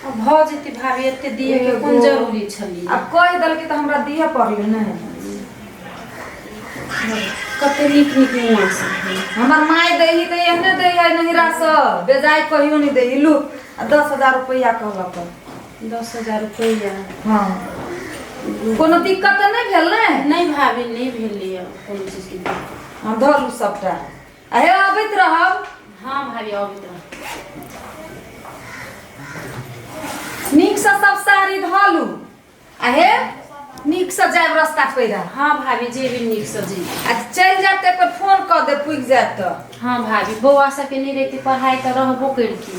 अब भ जेती भाभी एते दिए के कोन जरूरी छली। अब कोई दल के तो हमरा दिए पड़ले नहीं। कते नीक नीक मुआ से हमर माय देही त एहने दे है नहिरा से बेजाय कहियो नहीं देही लू 10,000 रुपया कहलक 10,000 रुपया। हां कोनो दिक्कत नहीं भेल ने? नहीं भाभी नहीं भेलिए कोनो चीज की। हां धरलू सबटा अहे आबैत रहब। हां भाभी आबैत रह। नीक से सब साड़ी धलू अहे नीक से जाए रास्ता पेरा। हां भाभी जे भी नीक से जी आ चल जाते पर फोन कर दे पुग जात तो। हां भाभी बौआ सब के नहीं रहती पढ़ाई त रहबो करकी।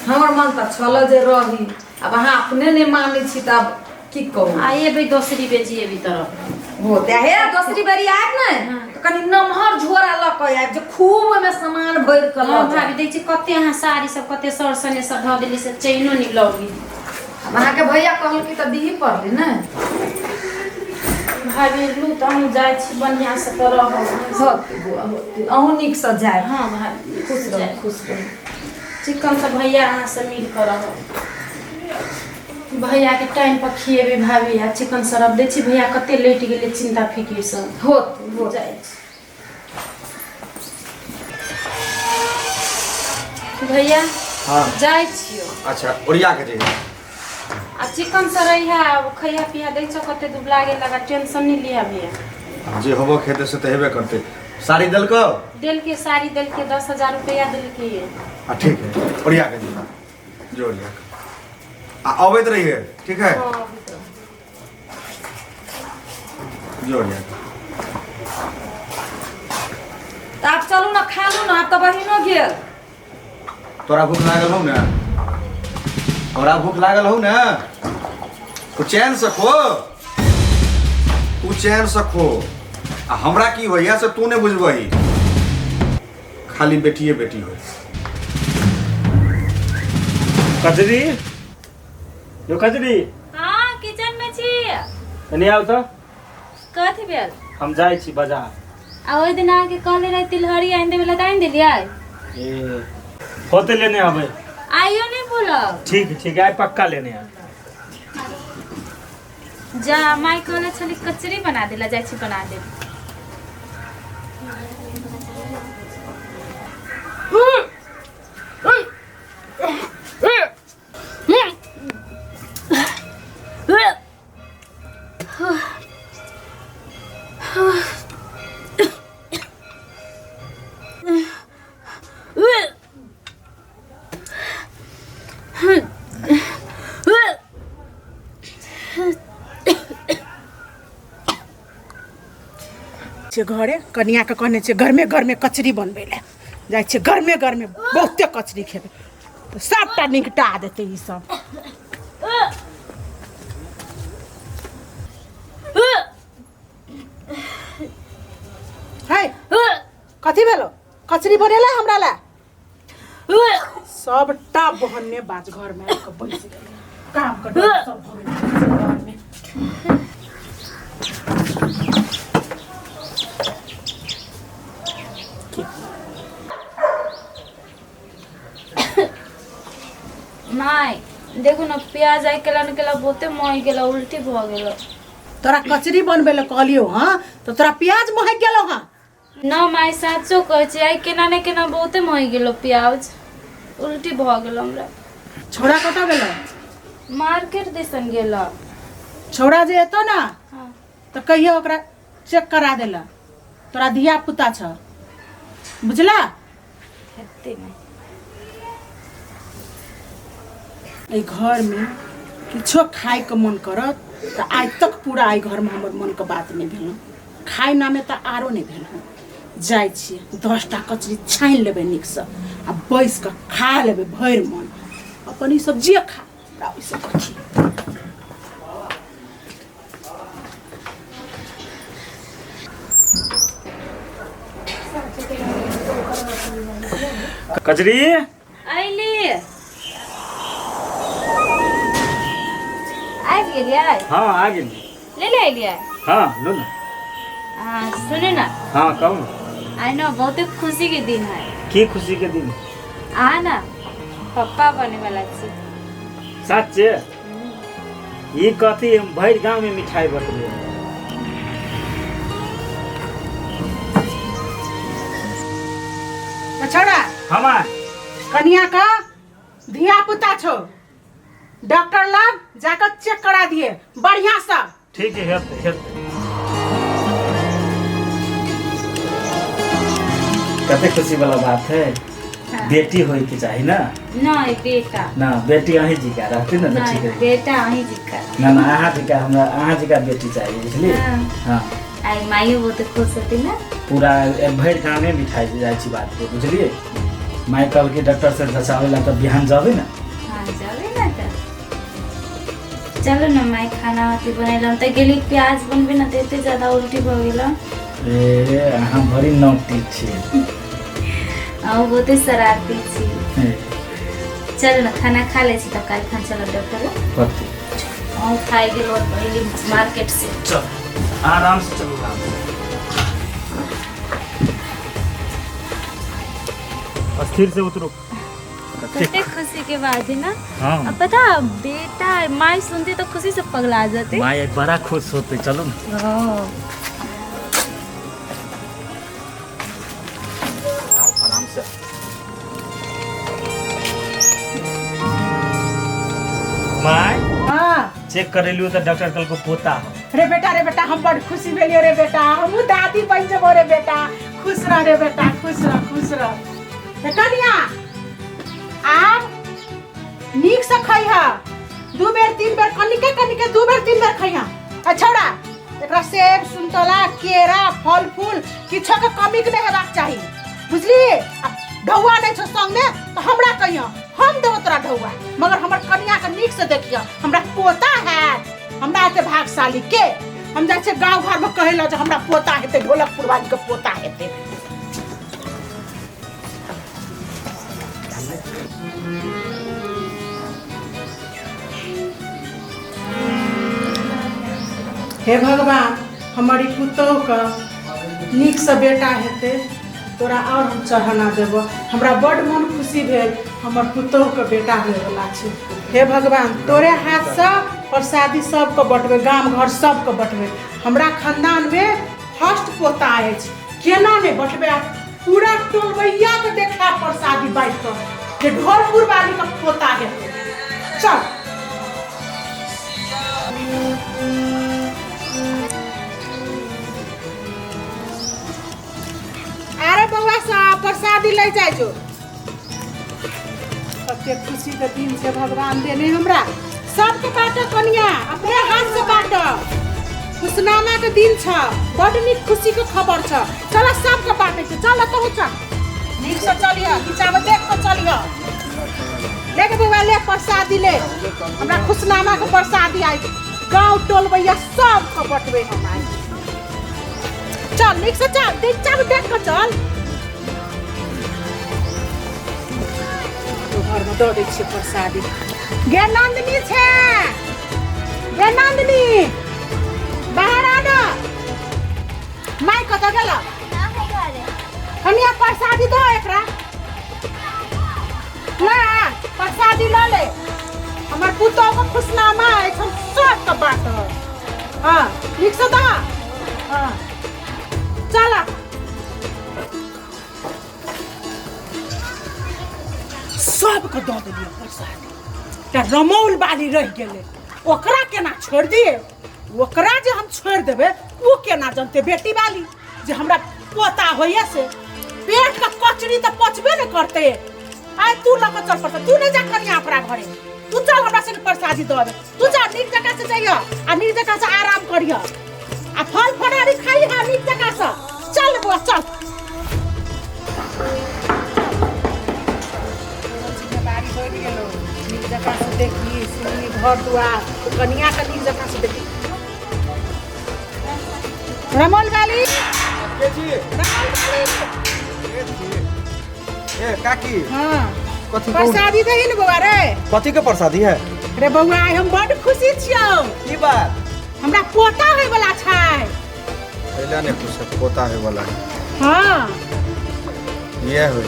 हमर मन त छल जे रही अब अहाँ अपने नहीं माने छी तब की कहू। आइए भाई दूसरी बेची भी तरफ होते है दूसरी बारी आब न तो कनी नमहर झोरा ल के आब जे खूब में सामान भर के ल। भाभी देख छी कते अहाँ साड़ी सब कते सरसने सब ध देली से चैनो नहीं लगी। अब अहाँ के भैया कहल की त दीही पड़ले न भाभी लू त हम जाय छी बढ़िया से करह होते बुआ होते अहू नीक से जाए। हां भाभी खुश रह खुश रह। चिकन से भैया अहाँ से मिल करह भैया के टाइम पर खिएबे भाभी आ चिकन सरब दे छी भैया कते लेट गेले चिंता फिक्र से होते हो जाय भैया। हां जाय छियो। अच्छा ओरिया के जे आ चिकन सरई है खैया पिया दै छ कते दुबला गेल लगा टेंशन नहीं लिया भैया जे होबो खेते से त हेबे करते। साड़ी दल को दिल के साड़ी दिल के 10,000 रुपया दिल के ठीक है ओरिया के जी जो ओरिया आ अवैत रहिए ठीक है जो ओरिया त आप चलू न खा लू न अब त बहिनो गेल। तोरा भूख लागल हौ ना हमरा भूख लागल हौ ना तू चैन से खो तू चैन से खो आ हमरा की होइया से तू नहीं बुझबही खाली बेटिए बेटी हो। कचरी यो कचरी हाँ किचन में छी। नहीं आओ तो कथी भेल? हम जाए छी बाजार। आ ओइ दिन आके कहले रही तिलहरी आइन देबे ला आइन देलियै। ए होते लेने आवे। आइयो नहीं बोलब। ठीक है पक्का लेने आ। जा माई कहले छली कचरी बना देला जाय छी बना दे। घरे कनिया के कहने छे घर में कचरी बनबे ले जाय छे घर में बहुते कचरी खेबे तो सबटा निकटा देते ई सब। है कथी भेलो कचरी बनेला हमरा ला सबटा बहने बाज घर में आके बैस गेल काम कर सब घर में। माई देखो ना प्याज आई केला निकला बहुते मोई गेला उल्टी भ गेला। तोरा कचरी बनबे ले कहलियो हां तो तोरा प्याज महक गेलो हां ना माई साचो कहै छै आई केना ने केना बहुते मोई गेलो प्याज उल्टी भ गेला हमरा। छोड़ा कत गेलो? मार्केट दिसन गेला। छोड़ा जे एतो ना हां तो कहियो ओकरा चेक करा देला तोरा धिया पुता छ बुझला। हेते नहीं ए घर में किछो खाए के मन करत तो आज तक पूरा आई घर में हमर मन के बात नहीं भेल खाए ना में तो आरो नहीं भेल। जाय छी 10टा कचरी छाइन लेबे निक से आ बैस के खा लेबे भर मन अपन ई सब जे खा राई सब कथी। कचरी आइली आबि गेलियै। हाँ आ गेल। ले ले एलियै। हाँ लो ना। सुने ना। हाँ कहूँ। आई नो बहुत खुशी के दिन है। की खुशी के दिन? आ ना पप्पा बने वाला छी। सच्चे ये कथी भर गांव में मिठाई बटले। छोड़ा हमार कन्या का धिया पुता छो, डॉक्टर लग जाकर चेक करा दिए बढ़िया सा। ठीक है हेते कते खुशी वाला बात है। बेटी होई के चाहिए ना। नहीं बेटा ना बेटी अहीं जी का रहती ना तो ठीक नहीं है। बेटा अहीं जी का ना ना अहाँ जी का हमरा अहाँ जी का बेटी चाहिए बुझलिए। हाँ आई माइयो बहुत खुश होती ना। पूरा भर गाँव में मिठाई जाए छी बात पे बुझलिए। माई कल के डॉक्टर से दसावे ला तो बिहान जाबे ना। हाँ जाबे ना तो चलो ना माई खाना वाती बनैलम त गेली प्याज बनबे ना देते ज्यादा उल्टी भ गेल। ए अहाँ बड़ी नौटी छी। आओ बहुते शरारती छी। चलो ना खाना खा ले छी तब काल खान चलो डॉक्टर कथी आओ खाई गेल और पहले मार्केट से। चल आराम से चलो आराम से। अस्थिर से उतरो। कितने खुशी के बाद है ना। हाँ अब पता बेटा माई सुनते तो खुशी से पगला जाते। माई बड़ा खुश होते। चलो ना आराम से। माई हाँ चेक करेलू तो डॉक्टर कल को पोता हो। रे बेटा हम बड़ खुशी भेलियो रे बेटा, हम दादी बन जबो रे बेटा। खुश रह रे बेटा, खुश रह। रे कन्या आब नीक से खइहा, 2 बेर 3 बेर कनिके 2 बेर 3 बेर खइहा। आ छोड़ा एकरा सेब संतोला केरा फल फूल किछो के कमी के नहीं हेबाक चाही बुझली। आ ढौआ नहीं छो संग में तो हमरा कहियो हम देबो तोरा ढौआ, मगर हमर कन्या के नीक से देखियो। हमरा पोता है, हमरा एते भागशाली के हम जाइ छै गांव घर में कहेला जे हमरा पोता हेते, ढोलकपुर वाली के पोता हेते। हे भगवान हमारी पुतोह का नीक से बेटा हेते, तोरा और हम चढ़ाना देबो। हमरा बड़ मन खुशी भेल हमर पुतोह के बेटा होय वाला छै। हे भगवान तोरे हाथ से प्रसादी सबके बटबे, गाम घर सबके बटबे। हमरा खानदान में फर्स्ट पोता अछि, केना नहीं बटबे। पूरा टोलबैया के देखा प्रसादी बांट के जे ढोलपुर वाली का पोता हेते। चल अरे बउआ साहब प्रसादी ले जाए जो। सबके खुशी के दिन से भगवान देने हमरा सबके बाटो कनिया, अपने हाथ से बाटो। खुशनामा के दिन छ, बड़ नीक खुशी के खबर छ। चल सबके बाटे छ, चल तो चल नीक से चलिया, नीचा में देख के चलिया। ले के बउआ ले प्रसादी ले, हमरा खुशनामा के प्रसादी आई गांव टोल भैया सब के बटवे हम आई। चल नीक से चल, नीचा में देख के चल। तो घर में दो दै छियै प्रसादी। गे नंदनी छै, गे नंदनी बाहर आ ना। माई कतऽ गेल? कनिया प्रसादी दो एकरा। ना प्रसादी ल ले, हमर पुतोह के खुशनामा है, हम सब के बात। हां नीक से दा। हां चला सबके दऽ देलियै प्रसादी। त रमौल बाली रह गेलै, ओकरा केना छोड़ दिए? ओकरा जे हम छोड़ देबे वो केना जानते बेटी वाली जे हमरा पोता होइए से। पेट का कचरी तो पचबे न करते। आइ तू लग चल पड़ता, तू नहीं जा कनिया अपना घरे, तू चल हमरा संग प्रसादी दऽ दे। तू जा नीक जगह से जइया आ नीक जगह से आराम करिया आ फल फड़ारी खाई हा नीक जगह से। चल बुआ चल। जिम्मेदारी बढ़ गेलो, नीक जगह से देखी सुनी घर दुआर, कनिया का नीक जगह से देखी। रमोल वाली के जी रमोल वाली ए काकी हां कथी प्रसादी दही न बउआ रे। कथी के प्रसादी है? रे बउआ आइ हम बड़ खुशी छियौ, की बात? हमरा पोता होय वाला छै। पहले ने कुछ पोता है वाला है। हां ये होय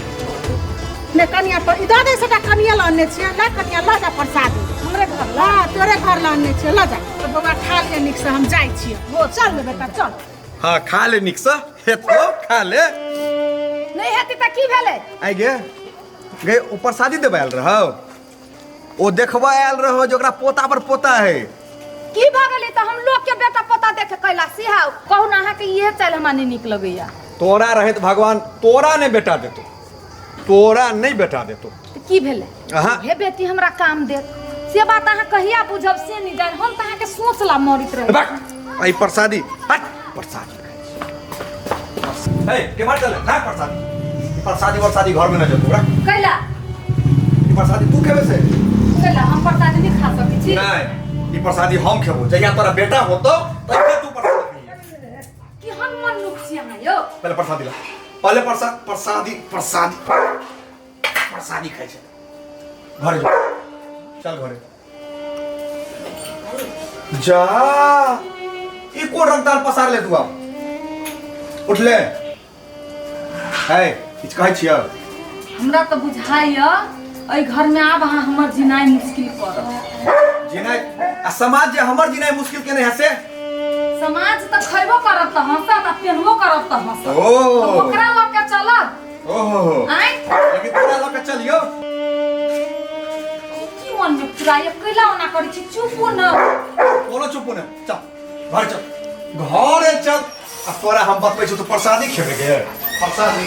ने कनिया पर इधर दे सटा कनिया लाने छियै ना, कनिया ला जा प्रसादी हमरे हाँ तोरे घर लाने छियै ल जा तो बौआ खा ले निक से हम जाइ छियै हो चल रे बेटा चल हाँ खा ले निक से हेतो खा ले नहीं हेती त की भेले आई गे ऊपर शादी देबे आयल रहो ओ देखबा आयल रहो जो ओकरा पोता पर पोता है की भ गेलै त हम लोग के बेटा पोता देखे कैला सिहाउ कहू ना अहाँ के ये चल हमरा नहीं निक लगैया तोरा रहे तो भगवान तोरा नहीं बेटा देतो तोरा नहीं बेटा देतो त की भेले अहाँ हे बेटी हमरा काम दे से बात अहाँ कहिया बुझब से नहीं जान हम त अहाँ के सोचला मरित रहे बक आई प्रसादी हट प्रसादी ए के मार चले ना प्रसादी वर्सादी घर में न जतो रा कैला ई प्रसादी तू खेबे से कैला हम प्रसाद नहीं खा सकै छी नहीं ई प्रसादी हम खेबो जहिया तोरा बेटा होतो तहिया तू प्रसादी खइहे कि हम मन लुक छी अहाँ यो पहले प्रसादी ला पहले प्रसादी खाइ छै घरे जा चल घरे जा ई कोन रंगताल पसार ले तू अब उठ ले है किछ कहै छियै हमरा त बुझाइया एहि घर में आब अहाँ हमर जिनाइ मुश्किल करब जिनाइ आ समाज जे हमर जिनाइ मुश्किल केने है से समाज त खैबो करब त हंसत आ पेनबो करब त हंसत ओ ओकरा लग के चलब ओहो आइ लेकिन तोरा लग के चलियो की मन में चुराइए कैला ओना करै छी चुप न कोनो चुप न चल घर चल घरे चल आ तोरा हम बतबै छी तू प्रसादी खेबे गे प्रसादी